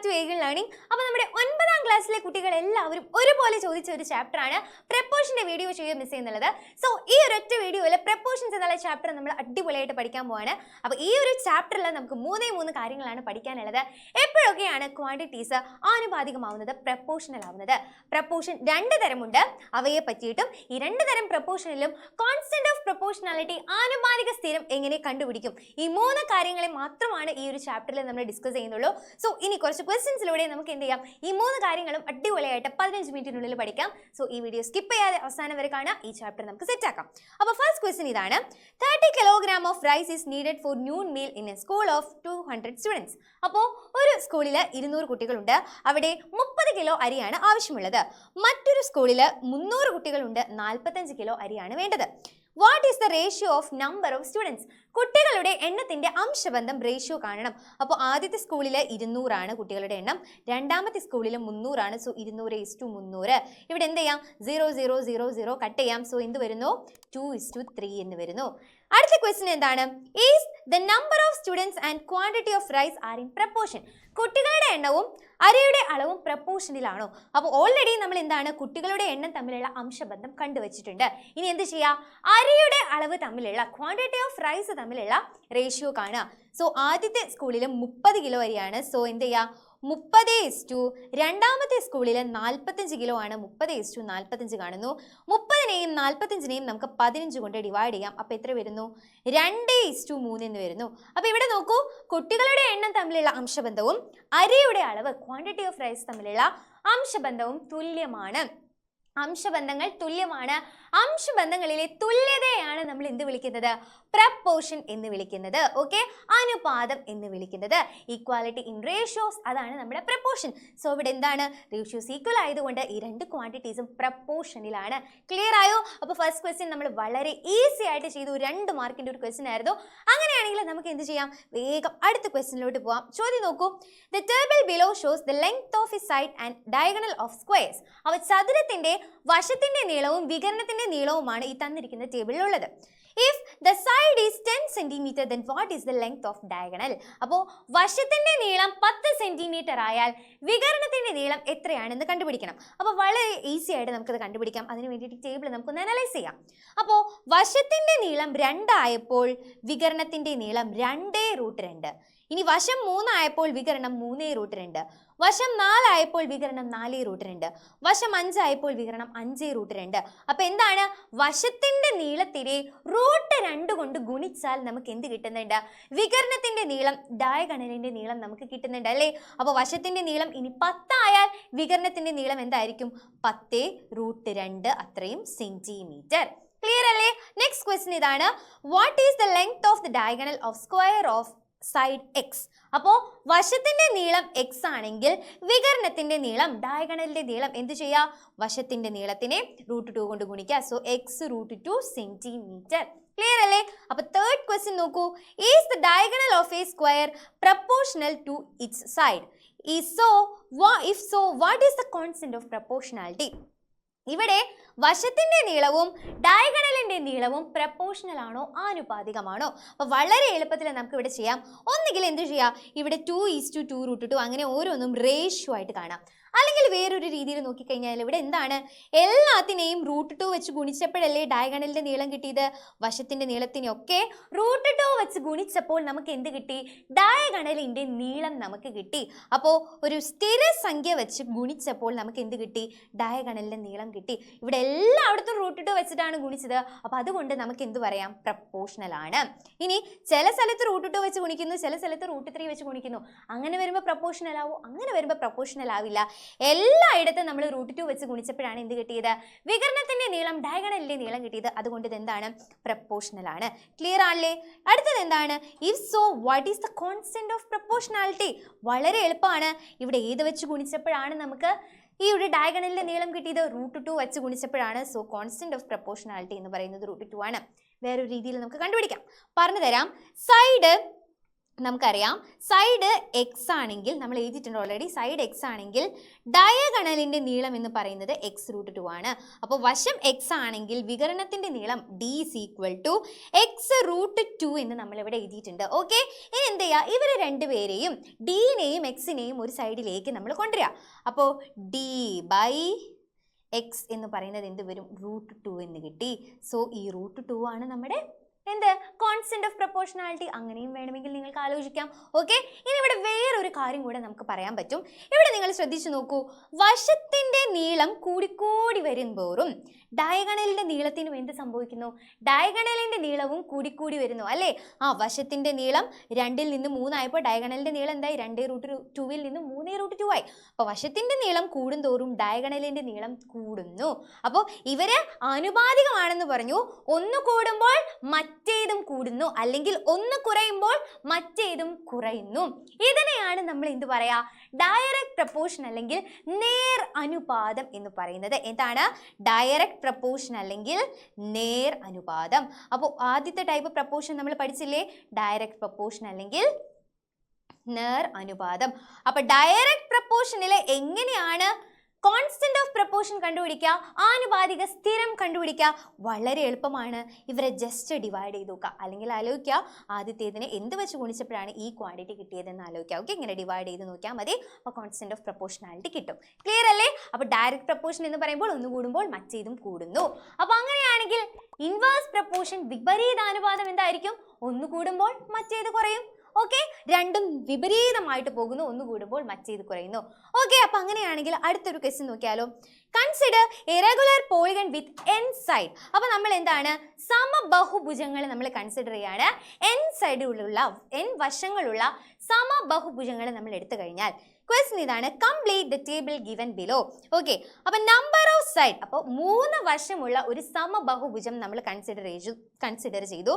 Back to ഏഗിൾ learning. അപ്പോൾ നമ്മുടെ 9ാം ക്ലാസ്സിലെ കുട്ടികൾ എല്ലാവരും ഒരുപോലെ ചോദിച്ച ഒരു ചാപ്റ്റർ ആണ് പ്രപ്പോഷന്റെ വീഡിയോ ചെയ്യാൻ മിസ് ചെയ്യുന്നുള്ളത്. സോ ഈ ഒരൊറ്റ വീഡിയോയിൽ പ്രപ്പോഷൻസ് എന്നുള്ള ചാപ്റ്റർ നമ്മൾ അടിപൊളിയായിട്ട് പഠിക്കാൻ പോവാണ്. അപ്പോൾ ഈ ഒരു ചാപ്റ്ററിൽ നമുക്ക് മൂന്ന് കാര്യങ്ങളാണ് പഠിക്കാനുള്ളത്. എപ്പോഴൊക്കെയാണ് ക്വാണ്ടിറ്റീസ് ആനുപാതികമാവുന്നത്, പ്രപ്പോഷണൽ ആവുന്നത്? പ്രപ്പോഷൻ രണ്ട് തരമുണ്ട്. അവയെ പറ്റിയിട്ടും ഈ രണ്ട് തരം പ്രപ്പോഷനിലും കോൺസ്റ്റന്റ് ഓഫ് പ്രപ്പോഷണാലിറ്റി ആനുപാതിക സ്ഥിരം എങ്ങനെ കണ്ടുപിടിക്കും, ഈ മൂന്ന് കാര്യങ്ങളെ മാത്രമാണ് ഈ ഒരു ചാപ്റ്ററിൽ നമ്മൾ ഡിസ്കസ് ചെയ്യുന്നുള്ളൂ. സോ ഇനി കുറച്ച് ക്വസ്റ്റ്യൻസിലൂടെ നമുക്ക് എന്ത് ചെയ്യാം, ഈ മൂന്ന് കാര്യങ്ങളും അടിപൊളിയായിട്ട് 15 മിനിറ്റിനുള്ളിൽ പഠിക്കാം. സോ ഈ വീഡിയോ സ്കിപ്പ് ചെയ്യാതെ അവസാനം വരെ കാണാം. ഈ ചാപ്റ്റർ നമുക്ക് സെറ്റ് ആക്കാം. അപ്പോൾ ഫസ്റ്റ് ക്വസ്റ്റ്യൻ ഇതാണ്: 30 kilogram of rice is needed for noon meal in a school of 200 students. അപ്പോൾ ഒരു സ്കൂളിൽ 200 കുട്ടികളുണ്ട്, അവിടെ 30 കിലോ അരിയാണ് ആവശ്യമുള്ളത്. മറ്റൊരു സ്കൂളിൽ 300 കുട്ടികളുണ്ട്, 45 കിലോ അരിയാണ് വേണ്ടത്. What is the ratio of number of students? കുട്ടികളുടെ എണ്ണത്തിന്റെ അംശബന്ധം റേഷ്യോ കാണണം. അപ്പോൾ ആദ്യത്തെ സ്കൂളിൽ 200 ആണ് കുട്ടികളുടെ എണ്ണം, രണ്ടാമത്തെ സ്കൂളിൽ 300 ആണ്. സോ 200:300. ഇവിടെ എന്ത് ചെയ്യാം, 0 0 0 0 കട്ട് ചെയ്യാം. സോ എന്ത് വരുന്നു, 2:3 എന്ന് വരുന്നു. അടുത്ത ക്വസ്റ്റ്യൻ എന്താണ്? Is the number of students and quantity of rice are in proportion. കുട്ടികളുടെ എണ്ണവും അരിയുടെ അളവും പ്രപ്പോർഷനിലാണോ? അപ്പോൾ ഓൾറെഡി നമ്മൾ എന്താണ്, കുട്ടികളുടെ എണ്ണം തമ്മിലുള്ള അംശബന്ധം കണ്ടുവച്ചിട്ടുണ്ട്. ഇനി എന്ത് ചെയ്യാം, അരിയുടെ അളവ് തമ്മിലുള്ള, ക്വാണ്ടിറ്റി ഓഫ് റൈസ് തമ്മിലുള്ള റേഷ്യോ കാണുക. സോ ആദ്യത്തെ സ്കൂളിൽ 30 കിലോ അരിയാണ്. സോ എന്ത് ചെയ്യാം, 30:, രണ്ടാമത്തെ സ്കൂളിൽ 45 കിലോ ആണ്, 30:45 കാണുന്നു. 30നെയും 45നെയും നമുക്ക് 15 കൊണ്ട് ഡിവൈഡ് ചെയ്യാം. അപ്പോൾ എത്ര വരുന്നു, 2:3 എന്ന് വരുന്നു. അപ്പോൾ ഇവിടെ നോക്കൂ, കുട്ടികളുടെ എണ്ണം തമ്മിലുള്ള അംശബന്ധവും അരിയുടെ അളവ്, ക്വാണ്ടിറ്റി ഓഫ് റൈസ് തമ്മിലുള്ള അംശബന്ധവും തുല്യമാണ്. അംശബന്ധങ്ങൾ തുല്യമാണ്. അംശബന്ധങ്ങളിലെ തുല്യതയാണ് നമ്മൾ എന്ത് വിളിക്കുന്നത്, പ്രപ്പോർഷൻ എന്ന് വിളിക്കുന്നത്. ഓക്കെ, അനുപാതം എന്ന് വിളിക്കുന്നത്. ഈക്വാലിറ്റി ഇൻ റേഷ്യോസ്, അതാണ് നമ്മുടെ പ്രപ്പോർഷൻ. സോ ഇവിടെ എന്താണ്, റേഷ്യോസ് ഈക്വൽ ആയതുകൊണ്ട് ഈ രണ്ട് ക്വാണ്ടിറ്റീസും പ്രപ്പോർഷനിലാണ്. ക്ലിയർ ആയോ? അപ്പോൾ ഫസ്റ്റ് ക്വസ്റ്റ്യൻ നമ്മൾ വളരെ ഈസി ആയിട്ട് ചെയ്തു, 2 മാർക്കിന്റെ ഒരു ക്വസ്റ്റ്യൻ ആയിരുന്നു. അങ്ങനെയാണെങ്കിൽ നമുക്ക് എന്ത് ചെയ്യാം, വേഗം അടുത്ത ക്വസ്റ്റ്യനിലോട്ട് പോവാം. ചോദ്യം നോക്കൂ: the table below shows the length of A side and diagonal of squares. അവ ചതുരത്തിന്റെ വശത്തിന്റെ നീളവും വികരണത്തിന്റെ നീളവുമാണ് ഈ തന്നിരിക്കുന്ന ടേബിളിലുള്ളത്. If the side is 10 cm, then what is the length of diagonal? അപ്പോൾ വശത്തിന്റെ നീളം 10 സെന്റിമീറ്റർ ആയാൽ വികരണത്തിന്റെ നീളം എത്രയാണെന്ന് കണ്ടുപിടിക്കണം. അപ്പോൾ വളരെ ഈസി ആയിട്ട് നമുക്കത് കണ്ടുപിടിക്കാം. അതിന് വേണ്ടിയിട്ട് ടേബിൾ നമുക്കൊന്ന് അനലൈസ് ചെയ്യാം. അപ്പോൾ വശത്തിന്റെ നീളം 2 ആയപ്പോൾ വികരണത്തിന്റെ നീളം 2√2. ഇനി വശം 3 ആയപ്പോൾ വികരണം 3√2. വശം 4 ആയപ്പോൾ വികരണം 4√2. വശം 5 ആയപ്പോൾ വികരണം 5√2. അപ്പോൾ എന്താണ്, വശത്തിന്റെ നീളത്തിനെ √2 കൊണ്ട് ഗുണിച്ചാൽ നമുക്ക് എന്ത് കിട്ടുന്നുണ്ട്, വികരണത്തിന്റെ നീളം, ഡയഗണലിന്റെ നീളം നമുക്ക് കിട്ടുന്നുണ്ട് അല്ലേ? അപ്പോൾ വശത്തിന്റെ നീളം ഇനി 10 ആയാൽ വികരണത്തിന്റെ നീളം എന്തായിരിക്കും, 10√2 അത്രയും സെന്റിമീറ്റർ. ക്ലിയർ അല്ലേ? നെക്സ്റ്റ് ക്വസ്റ്റ്യൻ ഇതാണ്: what is the length of the diagonal of square of side X? അപ്പോൾ വശത്തിന്റെ നീളം എക്സ് ആണെങ്കിൽ വികരണത്തിന്റെ നീളം, ഡയഗണലിന്റെ നീളം എന്ത് ചെയ്യുക, വശത്തിന്റെ നീളത്തിനെ √2 കൊണ്ട് ഗുണിക്കുക. So x√2 centimetre. ക്ലിയർ അല്ലേ? അപ്പോൾ തേർഡ് ക്വസ്റ്റ്യൻ നോക്കൂ: is the diagonal of a square proportional to its side? If so what is the constant of proportionality? ഇവിടെ വശത്തിന്റെ നീളവും ഡയഗണലിന്റെ നീളവും പ്രപ്പോർഷണൽ ആണോ, ആനുപാതികമാണോ? അപ്പോൾ വളരെ എളുപ്പത്തിൽ നമുക്ക് ഇവിടെ ചെയ്യാം. ഒന്നുകിൽ എന്ത് ചെയ്യാം, ഇവിടെ 2:2 അങ്ങനെ ഓരോന്നും റേഷ്യോ ആയിട്ട് കാണാം. അല്ലെങ്കിൽ വേറൊരു രീതിയിൽ നോക്കിക്കഴിഞ്ഞാൽ ഇവിടെ എന്താണ്, എല്ലാത്തിനെയും √2 വെച്ച് ഗുണിച്ചപ്പോഴല്ലേ ഡയഗണലിന്റെ നീളം കിട്ടിയത്. വശത്തിന്റെ നീളത്തിനൊക്കെ √2 വെച്ച് ഗുണിച്ചപ്പോൾ നമുക്ക് എന്ത് കിട്ടി, ഡയഗണലിന്റെ നീളം നമുക്ക് കിട്ടി. അപ്പോൾ ഒരു സ്ഥിരസംഖ്യ വെച്ച് ഗുണിച്ചപ്പോൾ നമുക്ക് എന്ത് കിട്ടി, ഡയഗണലിന്റെ നീളം കിട്ടി. ഇവിടെ എല്ലായിടത്തും √2 വെച്ചിട്ടാണ് ഗുണിച്ചത്. അപ്പോൾ അതുകൊണ്ട് നമുക്ക് എന്ത് പറയാം, പ്രപ്പോർഷണൽ ആണ്. ഇനി ചില സ്ഥലത്ത് √2 വെച്ച് ഗുണിക്കുന്നു, ചില സ്ഥലത്ത് √3 വെച്ച് ഗുണിക്കുന്നു. അങ്ങനെ വരുമ്പോൾ പ്രപ്പോർഷണൽ ആവും, അങ്ങനെ വരുമ്പോൾ പ്രപ്പോർഷണൽ ആവില്ല. എല്ലായിടത്തും നമ്മൾ √2 വെച്ച് ഗുണിച്ചപ്പോഴാണ് എന്ത് കിട്ടിയത്, വികരണത്തിന്റെ നീളം, ഡയഗണലിന്റെ നീളം കിട്ടിയത്. അതുകൊണ്ട് ഇത് എന്താണ്, പ്രപ്പോർഷണൽ ആണ്. ക്ലിയർ ആണല്ലേ? അടുത്തത് എന്താണ്, if so what is the constant of proportionality? വളരെ എളുപ്പമാണ്. ഇവിടെ ഏത് വെച്ച് ഗുണിച്ചപ്പോഴാണ് നമുക്ക് ഈ ഒരു ഡയഗണലിന്റെ നീളം കിട്ടിയത്, √2 വെച്ച് ഗുണിച്ചപ്പോഴാണ്. സോ കോൺസ്റ്റന്റ് ഓഫ് പ്രപ്പോർഷണാലിറ്റി എന്ന് പറയുന്നത് √2 ആണ്. വേറൊരു രീതിയിൽ നമുക്ക് കണ്ടുപിടിക്കാം, പറഞ്ഞു തരാം. സൈഡ് നമുക്കറിയാം സൈഡ് എക്സ് ആണെങ്കിൽ നമ്മൾ എഴുതിയിട്ടുണ്ട് ഓൾറെഡി. സൈഡ് എക്സ് ആണെങ്കിൽ ഡയഗണലിന്റെ നീളം എന്ന് പറയുന്നത് x√2 ആണ്. അപ്പോൾ വശം എക്സ് ആണെങ്കിൽ വികരണത്തിന്റെ നീളം d = x√2 എന്ന് നമ്മൾ ഇവിടെ എഴുതിയിട്ടുണ്ട്. ഓക്കെ, ഇനി എന്ത് ചെയ്യുക, ഇവർ രണ്ടുപേരെയും ഡിനെയും എക്സിനെയും ഒരു സൈഡിലേക്ക് നമ്മൾ കൊണ്ടുവരിക. അപ്പോൾ d/x എന്ന് പറയുന്നത് എന്ത് വരും, √2 എന്ന് കിട്ടി. സോ ഈ √2 ആണ് നമ്മുടെ എന്ത്, കോൺസ്റ്റന്റ് ഓഫ് പ്രൊപ്പോർഷണാലിറ്റി. അങ്ങനെയും വേണമെങ്കിൽ നിങ്ങൾക്ക് ആലോചിക്കാം. ഓക്കെ, ഇനി ഇവിടെ വേറൊരു കാര്യം കൂടെ നമുക്ക് പറയാൻ പറ്റും. ഇവിടെ നിങ്ങൾ ശ്രദ്ധിച്ചു നോക്കൂ, വശത്തിന്റെ നീളം കൂടിക്കൂടി വരുമ്പോഴും ഡയഗണലിന്റെ നീളത്തിനും എന്ത് സംഭവിക്കുന്നു, ഡയഗണലിന്റെ നീളവും കൂടിക്കൂടി വരുന്നു അല്ലേ. വശത്തിന്റെ നീളം 2ൽ നിന്ന് 3 ആയപ്പോൾ ഡയഗണലിന്റെ നീളം എന്തായി, 2√2ൽ നിന്ന് 3√2 ആയി. അപ്പോൾ വശത്തിന്റെ നീളം കൂടുന്തോറും ഡയഗണലിന്റെ നീളം കൂടുന്നു. അപ്പോൾ ഇവര് ആനുപാതികമാണെന്ന് പറഞ്ഞു. ഒന്ന് കൂടുമ്പോൾ മറ്റേതും കൂടുന്നു, അല്ലെങ്കിൽ ഒന്ന് കുറയുമ്പോൾ മറ്റേതും കുറയുന്നു. ഇതിനെയാണ് നമ്മൾ എന്ത് പറയാ, ഡയറക്റ്റ് പ്രപ്പോർഷൻ അല്ലെങ്കിൽ നേർ അനുപാതം എന്ന് പറയുന്നത്. എന്താണ് ഡയറക്റ്റ് പ്രപ്പോർഷൻ അല്ലെങ്കിൽ നേർ അനുപാതം. അപ്പോൾ ആദ്യത്തെ ടൈപ്പ് പ്രപ്പോർഷൻ നമ്മൾ പഠിച്ചില്ലേ, ഡയറക്റ്റ് പ്രപ്പോർഷൻ അല്ലെങ്കിൽ നേർ അനുപാതം. അപ്പൊ ഡയറക്റ്റ് പ്രപ്പോർഷനിൽ എങ്ങനെയാണ് കോൺസ്റ്റന്റ് ഓഫ് പ്രപ്പോർഷൻ കണ്ടുപിടിക്കുക, ആനുപാതിക സ്ഥിരം കണ്ടുപിടിക്കുക? വളരെ എളുപ്പമാണ്. ഇവരെ ജസ്റ്റ് ഡിവൈഡ് ചെയ്ത് നോക്കുക, അല്ലെങ്കിൽ ആലോചിക്കുക ആദ്യത്തേതിനെ എന്ത് വെച്ച് ഗുണിച്ചപ്പോഴാണ് ഈ ക്വാണ്ടിറ്റി കിട്ടിയതെന്ന് ആലോചിക്കുക. ഓക്കെ, ഇങ്ങനെ ഡിവൈഡ് ചെയ്ത് നോക്കിയാൽ മതി. അപ്പോൾ കോൺസ്റ്റന്റ് ഓഫ് പ്രപ്പോർഷനാലിറ്റി കിട്ടും. ക്ലിയർ അല്ലേ? അപ്പോൾ ഡയറക്റ്റ് പ്രപ്പോർഷൻ എന്ന് പറയുമ്പോൾ ഒന്ന് കൂടുമ്പോൾ മറ്റേതും കൂടുന്നു. അപ്പോൾ അങ്ങനെയാണെങ്കിൽ ഇൻവേഴ്സ് പ്രപ്പോർഷൻ വിപരീതാനുപാതം എന്തായിരിക്കും, ഒന്ന് കൂടുമ്പോൾ മറ്റേത് കുറയും. ഓക്കെ, രണ്ടും വിപരീതമായിട്ട് പോകുന്നു, ഒന്ന് കൂടുമ്പോൾ മറ്റേത് കുറയുന്നു. ഓക്കെ, അപ്പൊ അങ്ങനെയാണെങ്കിൽ അടുത്തൊരു ക്വസ്റ്റ്യൻ നോക്കിയാലോ. Consider A regular polygon with n side. അപ്പൊ നമ്മൾ എന്താണ്, സമബഹുഭുജങ്ങൾ നമ്മൾ കൺസിഡർ ചെയ്യാണ്. n സൈഡിലുള്ള n വശങ്ങളുള്ള സമബഹുഭുജങ്ങൾ നമ്മൾ എടുത്തു കഴിഞ്ഞാൽ ക്വസ്റ്റ്യൻ ഇതാണ്, complete the table given below. Okay, അപ്പൊ നമ്പർ ഓഫ് സൈഡ്, അപ്പോൾ 3 വശമുള്ള ഒരു സമബഹുഭുജം നമ്മൾ കൺസിഡർ ചെയ്തു.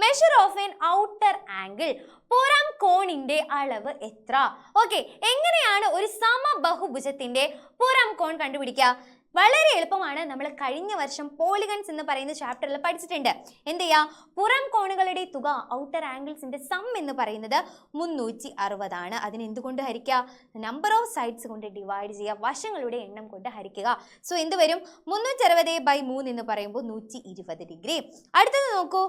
Measure of N outer angle, പുറം കോണിന്റെ അളവ് എത്ര? ഓക്കെ, എങ്ങനെയാണ് ഒരു സമബഹുഭുജത്തിന്റെ പുറം കോൺ കണ്ടുപിടിക്കുക? വളരെ എളുപ്പമാണ്. നമ്മൾ കഴിഞ്ഞ വർഷം പോളിഗൺസ് എന്ന് പറയുന്ന ചാപ്റ്ററിൽ പഠിച്ചിട്ടുണ്ട്. എന്ത് ചെയ്യുക, പുറം കോണുകളുടെ തുക, ഔട്ടർ ആംഗിൾസിന്റെ സം എന്ന് പറയുന്നത് 360 ആണ്. അതിന് എന്തുകൊണ്ട് ഹരിക്കുക, നമ്പർ ഓഫ് സൈഡ്സ് കൊണ്ട് ഡിവൈഡ് ചെയ്യുക, വശങ്ങളുടെ എണ്ണം കൊണ്ട് ഹരിക്കുക. സോ എന്ത് വരും, 360/3 എന്ന് പറയുമ്പോൾ 120 ഡിഗ്രി. അടുത്തത് നോക്കൂ,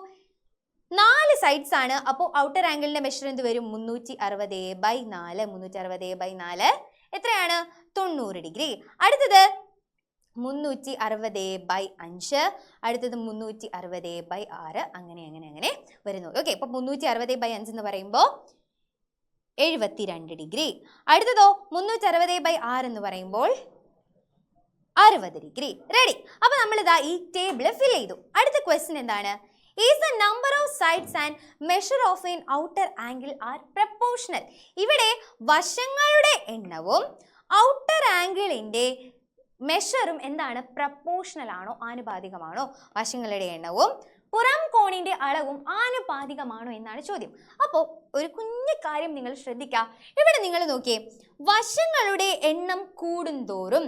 4 സൈഡ്സ് ആണ്. അപ്പോൾ ഔട്ടർ ആംഗിളിന്റെ മെഷർ എന്ത് വരും, 360/4. 360/4 എത്രയാണ്, 90 ഡിഗ്രി. അടുത്തത് 360/5, അടുത്തത് 360/6, അങ്ങനെ വരുന്നു. ഓക്കെ, അപ്പോൾ 360/5 എന്ന് പറയുമ്പോൾ 72 ഡിഗ്രി. അടുത്തതോ 360/6 എന്ന് പറയുമ്പോൾ 60 ഡിഗ്രി. റെഡി. അപ്പൊ നമ്മൾ ഇതാ ഈ ടേബിൾ ഫിൽ ചെയ്തു. അടുത്ത ക്വസ്റ്റ്യൻ എന്താണ്, is the number of sides and measure of an outer angle are proportional? ഇവിടെ വശങ്ങളുടെ എണ്ണവും ഔട്ടർ ആംഗിളിന്റെ മെഷറും എന്താണ്, പ്രപ്പോർഷണൽ ആണോ, ആനുപാതികമാണോ? വശങ്ങളുടെ എണ്ണവും പുറം കോണിന്റെ അളവും ആനുപാതികമാണോ എന്നാണ് ചോദ്യം. അപ്പോൾ ഒരു കുഞ്ഞു കാര്യം നിങ്ങൾ ശ്രദ്ധിക്കുക. ഇവിടെ നിങ്ങൾ നോക്കിയേ, വശങ്ങളുടെ എണ്ണം കൂടുന്തോറും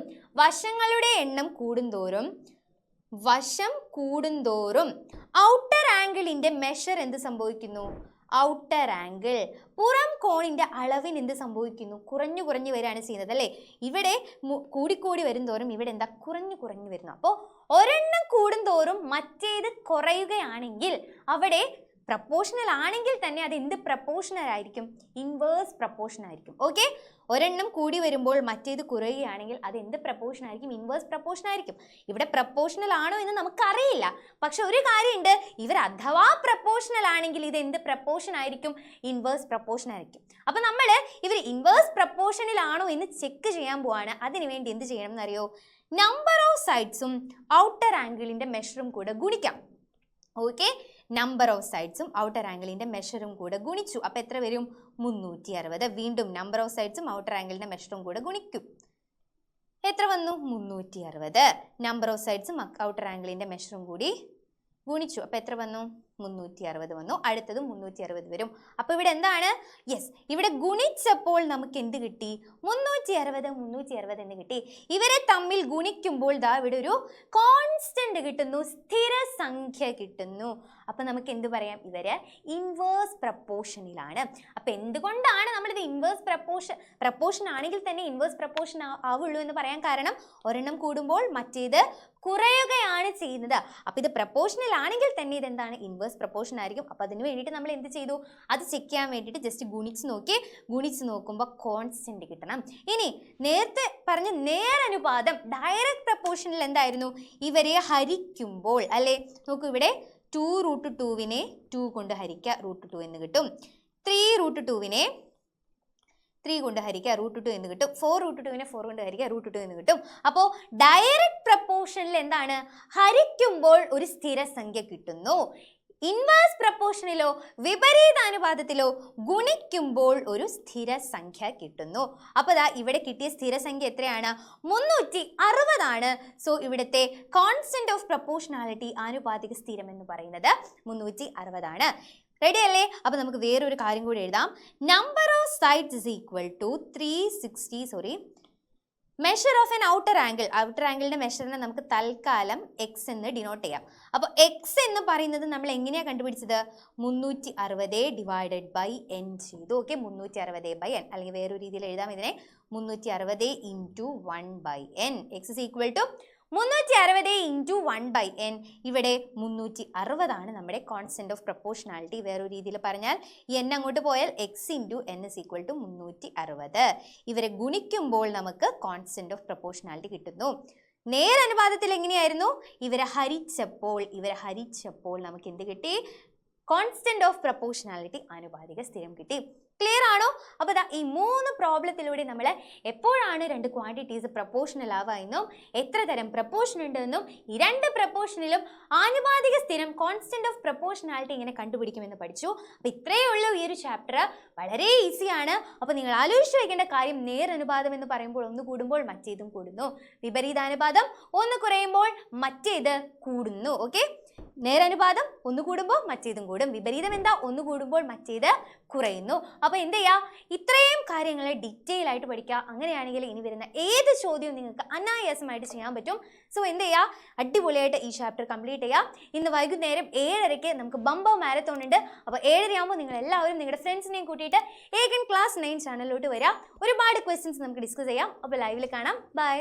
വശം കൂടുന്തോറും ഔട്ടർ ആംഗിളിന്റെ മെഷർ എന്ത് സംഭവിക്കുന്നു, ഔട്ടർ ആംഗിൾ പുറം കോണിന്റെ അളവിന് എന്ത് സംഭവിക്കുന്നു, കുറഞ്ഞു വരികയാണ് ചെയ്യുന്നത് അല്ലേ. ഇവിടെ കൂടിക്കൂടി വരുന്തോറും ഇവിടെ എന്താ, കുറഞ്ഞു വരുന്നു. അപ്പോൾ ഒരെണ്ണം കൂടുന്തോറും മറ്റേത് കുറയുകയാണെങ്കിൽ അവിടെ പ്രപ്പോർഷണൽ ആണെങ്കിൽ തന്നെ അത് എന്ത് പ്രപ്പോർഷണൽ ആയിരിക്കും, ഇൻവേഴ്സ് പ്രപ്പോർഷൻ ആയിരിക്കും. ഓക്കെ, ഒരെണ്ണം കൂടി വരുമ്പോൾ മറ്റേത് കുറയുകയാണെങ്കിൽ അത് എന്ത് പ്രപ്പോർഷൻ ആയിരിക്കും, ഇൻവേഴ്സ് പ്രപ്പോർഷൻ ആയിരിക്കും. ഇവിടെ പ്രപ്പോർഷണൽ ആണോ എന്ന് നമുക്കറിയില്ല. പക്ഷെ ഒരു കാര്യമുണ്ട്, ഇവർ അഥവാ പ്രപ്പോർഷണൽ ആണെങ്കിൽ ഇത് എന്ത് പ്രപ്പോർഷൻ ആയിരിക്കും, ഇൻവേഴ്സ് പ്രപ്പോർഷൻ ആയിരിക്കും. അപ്പൊ നമ്മൾ ഇവർ ഇൻവേഴ്സ് പ്രപ്പോർഷനിലാണോ എന്ന് ചെക്ക് ചെയ്യാൻ പോവാണ്. അതിനുവേണ്ടി എന്ത് ചെയ്യണം എന്നറിയോ, നമ്പർ ഓഫ് സൈഡ്സും ഔട്ടർ ആംഗിളിന്റെ മെഷറും കൂടെ ഗുണിക്കാം. ഓക്കെ, നമ്പർ ഓഫ് സൈഡ്സും ഔട്ടർ ആംഗിളിന്റെ മെഷറും കൂടെ ഗുണിച്ചു. അപ്പോൾ എത്ര വരും, 360. വീണ്ടും നമ്പർ ഓഫ് സൈഡ്സും ഔട്ടർ ആംഗിളിന്റെ മെഷറും കൂടെ ഗുണിക്കും. എത്ര വന്നു, 360. നമ്പർ ഓഫ് സൈഡ്സും ഔട്ടർ ആംഗിളിന്റെ മെഷറും കൂടി ഗുണിച്ചു. അപ്പോൾ എത്ര വന്നു? 360 വന്നു. അടുത്തത് 360 വരും. അപ്പോൾ ഇവിടെ എന്താണ്? യെസ്, ഇവിടെ ഗുണിച്ചപ്പോൾ നമുക്ക് എന്ത് കിട്ടി? 360 എന്ന് കിട്ടി. ഇവരെ തമ്മിൽ ഗുണിക്കുമ്പോൾ ദാ ഇവിടെ ഒരു കോൺസ്റ്റന്റ് കിട്ടുന്നു, സ്ഥിരസംഖ്യ കിട്ടുന്നു. അപ്പോൾ നമുക്ക് എന്ത് പറയാം? ഇവര് ഇൻവേഴ്സ് പ്രപ്പോർഷനിലാണ്. അപ്പോൾ എന്തുകൊണ്ടാണ് നമ്മളിത് ഇൻവേഴ്സ് പ്രപ്പോർഷൻ ആണെങ്കിൽ തന്നെ ഇൻവേഴ്സ് പ്രപ്പോർഷൻ ആവുള്ളൂ എന്ന് പറയാൻ കാരണം ഒരെണ്ണം കൂടുമ്പോൾ മറ്റേത് കുറയുകയാണ് ചെയ്യുന്നത്. അപ്പോൾ ഇത് പ്രപ്പോർഷണൽ ആണെങ്കിൽ തന്നെ ഇതെന്താണ്? ഇൻവേഴ്സ് പ്രപ്പോർഷൻ ആയിരിക്കും. അപ്പോൾ അതിന് വേണ്ടിയിട്ട് നമ്മൾ എന്ത് ചെയ്തു? അത് ചെക്ക് ചെയ്യാൻ വേണ്ടിയിട്ട് ജസ്റ്റ് ഗുണിച്ച് നോക്കുമ്പോൾ കോൺസ്റ്റന്റ് കിട്ടണം. ഇനി നേരത്തെ പറഞ്ഞ നേരനുപാതം ഡയറക്റ്റ് പ്രപ്പോർഷനിൽ എന്തായിരുന്നു? ഇവരെ ഹരിക്കുമ്പോൾ അല്ലേ? നോക്കൂ, ഇവിടെ 2√2 2 കൊണ്ട് ഹരിക്കുക, √2 എന്ന് കിട്ടും. 3√2 3 കൊണ്ട് ഹരിക്കുക, √2 എന്ന് കിട്ടും. 4√2 4 കൊണ്ട് ഹരിക്കുക, √2 എന്ന് കിട്ടും. അപ്പോൾ ഡയറക്റ്റ് പ്രപ്പോർഷനിൽ എന്താണ്? ഹരിക്കുമ്പോൾ ഒരു സ്ഥിരസംഖ്യ കിട്ടുന്നു. ഇൻവേഴ്സ് പ്രപ്പോർഷനിലോ വിപരീതാനുപാതത്തിലോ ഗുണിക്കുമ്പോൾ ഒരു സ്ഥിരസംഖ്യ കിട്ടുന്നു. അപ്പോൾ ദാ ഇവിടെ കിട്ടിയ സ്ഥിരസംഖ്യ എത്രയാണ്? 360 ആണ്. സോ ഇവിടുത്തെ കോൺസ്റ്റന്റ് ഓഫ് പ്രപ്പോർഷണാലിറ്റി ആനുപാതിക സ്ഥിരം എന്ന് പറയുന്നത് 360 ആണ്. റെഡി അല്ലേ? അപ്പോൾ നമുക്ക് വേറൊരു കാര്യം കൂടി എഴുതാം. Number of sides is equal to 360 measure of N outer ആംഗിളിന്റെ മെഷറിനെ നമുക്ക് തൽക്കാലം എക്സ് എന്ന് ഡിനോട്ട് ചെയ്യാം. അപ്പോൾ എക്സ് എന്ന് പറയുന്നത് നമ്മൾ എങ്ങനെയാണ് കണ്ടുപിടിച്ചത്? 360 ഡിവൈഡഡ് ബൈ എൻ ചെയ്തു. ഓക്കെ, 360/n, അല്ലെങ്കിൽ വേറൊരു രീതിയിൽ എഴുതാം ഇതിനെ, 360 × 1/n. X is equal to 360 × 1/n. ഇവിടെ 360 ആണ് നമ്മുടെ കോൺസ്റ്റന്റ് ഓഫ് പ്രപ്പോർഷണാലിറ്റി. വേറൊരു രീതിയിൽ പറഞ്ഞാൽ n അങ്ങോട്ട് പോയാൽ x × n = 360. ഇവരെ ഗുണിക്കുമ്പോൾ നമുക്ക് കോൺസ്റ്റന്റ് ഓഫ് പ്രപ്പോർഷണാലിറ്റി കിട്ടുന്നു. നേരനുപാതത്തിൽ എങ്ങനെയായിരുന്നു? ഇവരെ ഹരിച്ചപ്പോൾ നമുക്ക് എന്ത് കിട്ടി? കോൺസ്റ്റന്റ് ഓഫ് പ്രപ്പോർഷണാലിറ്റി ആനുപാതിക സ്ഥിരം കിട്ടി. ക്ലിയർ ആണോ? അപ്പോൾ ദാ ഈ 3 പ്രോബ്ലത്തിലൂടെ നമ്മൾ എപ്പോഴാണ് 2 ക്വാണ്ടിറ്റീസ് പ്രപ്പോർഷണൽ ആവുക എന്നും എത്ര തരം പ്രപ്പോർഷൻ ഉണ്ടെന്നും ഈ 2 പ്രപ്പോർഷനിലും ആനുപാതിക സ്ഥിരം കോൺസ്റ്റന്റ് ഓഫ് പ്രപ്പോർഷണാലിറ്റി എങ്ങനെ കണ്ടുപിടിക്കുമെന്ന് പഠിച്ചു. അപ്പോൾ ഇത്രയേ ഉള്ളൂ ഈ ഒരു ചാപ്റ്റർ. വളരെ ഈസിയാണ്. അപ്പോൾ നിങ്ങൾ ആലോചിച്ച് വയ്ക്കേണ്ട കാര്യം, നേരനുപാതം എന്ന് പറയുമ്പോൾ ഒന്ന് കൂടുമ്പോൾ മറ്റേതും കൂടുന്നു. വിപരീതാനുപാതം ഒന്ന് കുറയുമ്പോൾ മറ്റേത് കൂടുന്നു. ഓക്കെ, നേരനുപാതം ഒന്ന് കൂടുമ്പോൾ മറ്റേതും കൂടും. വിപരീതം എന്താ? ഒന്ന് കൂടുമ്പോൾ മറ്റേത് കുറയുന്നു. അപ്പോൾ എന്ത് ചെയ്യുക? ഇത്രയും കാര്യങ്ങൾ ഡീറ്റെയിൽ ആയിട്ട് പഠിക്കുക. അങ്ങനെയാണെങ്കിൽ ഇനി വരുന്ന ഏത് ചോദ്യവും നിങ്ങൾക്ക് അനായാസമായിട്ട് ചെയ്യാൻ പറ്റും. സോ എന്ത് ചെയ്യുക? അടിപൊളിയായിട്ട് ഈ ചാപ്റ്റർ കംപ്ലീറ്റ് ചെയ്യുക. ഇന്ന് വൈകുന്നേരം 7:30 നമുക്ക് ബംബോ മാരത്തോൺ ഉണ്ട്. അപ്പോൾ 7:30 ആകുമ്പോൾ നിങ്ങൾ എല്ലാവരും നിങ്ങളുടെ ഫ്രണ്ട്സിനെയും കൂട്ടിയിട്ട് ഏകൻ ക്ലാസ് 9 ചാനലിലോട്ട് വരിക. ഒരുപാട് ക്വസ്റ്റ്യൻസ് നമുക്ക് ഡിസ്കസ് ചെയ്യാം. അപ്പോൾ ലൈവിൽ കാണാം. ബൈ.